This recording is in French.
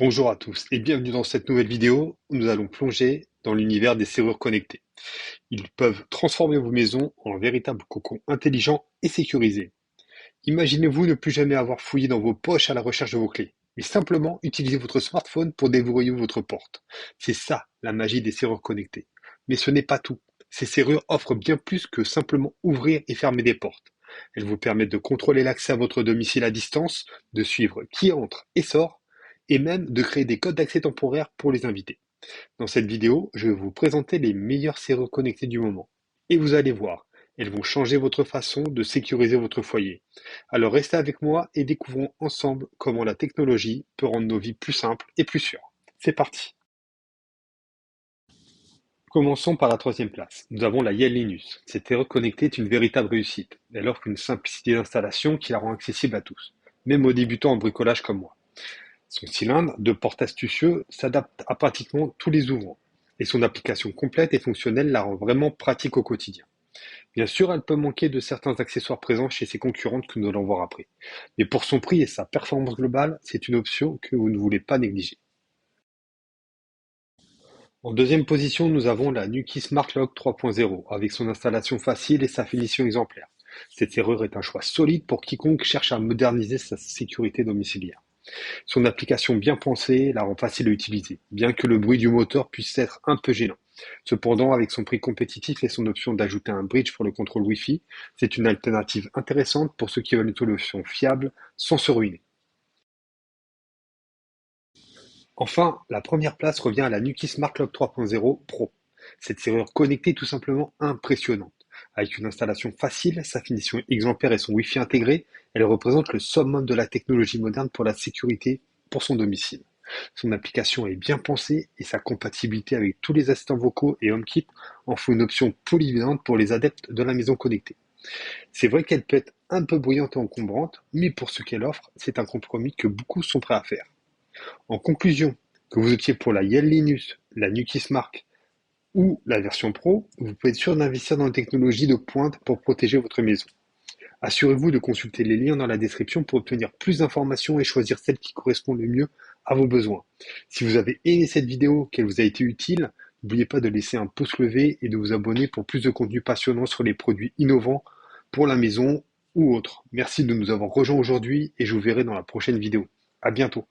Bonjour à tous et bienvenue dans cette nouvelle vidéo où nous allons plonger dans l'univers des serrures connectées. Ils peuvent transformer vos maisons en véritables cocons intelligents et sécurisés. Imaginez-vous ne plus jamais avoir fouillé dans vos poches à la recherche de vos clés, mais simplement utiliser votre smartphone pour déverrouiller votre porte. C'est ça la magie des serrures connectées. Mais ce n'est pas tout. Ces serrures offrent bien plus que simplement ouvrir et fermer des portes. Elles vous permettent de contrôler l'accès à votre domicile à distance, de suivre qui entre et sort, et même de créer des codes d'accès temporaires pour les invités. Dans cette vidéo, je vais vous présenter les meilleures serrures connectées du moment. Et vous allez voir, elles vont changer votre façon de sécuriser votre foyer. Alors restez avec moi et découvrons ensemble comment la technologie peut rendre nos vies plus simples et plus sûres. C'est parti. Commençons par la troisième place. Nous avons la Yale Linux. Cette serrure connectée est une véritable réussite. Elle offre une simplicité d'installation qui la rend accessible à tous, même aux débutants en bricolage comme moi. Son cylindre, de porte astucieux, s'adapte à pratiquement tous les ouvrants, et son application complète et fonctionnelle la rend vraiment pratique au quotidien. Bien sûr, elle peut manquer de certains accessoires présents chez ses concurrentes que nous allons voir après. Mais pour son prix et sa performance globale, c'est une option que vous ne voulez pas négliger. En deuxième position, nous avons la Nuki Smart Lock 3.0, avec son installation facile et sa finition exemplaire. Cette serrure est un choix solide pour quiconque cherche à moderniser sa sécurité domiciliaire. Son application bien pensée la rend facile à utiliser, bien que le bruit du moteur puisse être un peu gênant. Cependant, avec son prix compétitif et son option d'ajouter un bridge pour le contrôle Wi-Fi, c'est une alternative intéressante pour ceux qui veulent une solution fiable sans se ruiner. Enfin, la première place revient à la Nuki Smart Lock 3.0 Pro. Cette serrure connectée est tout simplement impressionnante. Avec une installation facile, sa finition exemplaire et son Wi-Fi intégré, elle représente le summum de la technologie moderne pour la sécurité pour son domicile. Son application est bien pensée et sa compatibilité avec tous les assistants vocaux et HomeKit en font une option polyvalente pour les adeptes de la maison connectée. C'est vrai qu'elle peut être un peu bruyante et encombrante, mais pour ce qu'elle offre, c'est un compromis que beaucoup sont prêts à faire. En conclusion, que vous optiez pour la Yale Linux, la Nuki Smart ou la version Pro, vous pouvez être sûr d'investir dans une technologie de pointe pour protéger votre maison. Assurez-vous de consulter les liens dans la description pour obtenir plus d'informations et choisir celle qui correspond le mieux à vos besoins. Si vous avez aimé cette vidéo, qu'elle vous a été utile, n'oubliez pas de laisser un pouce levé et de vous abonner pour plus de contenu passionnant sur les produits innovants pour la maison ou autres. Merci de nous avoir rejoints aujourd'hui et je vous verrai dans la prochaine vidéo. À bientôt.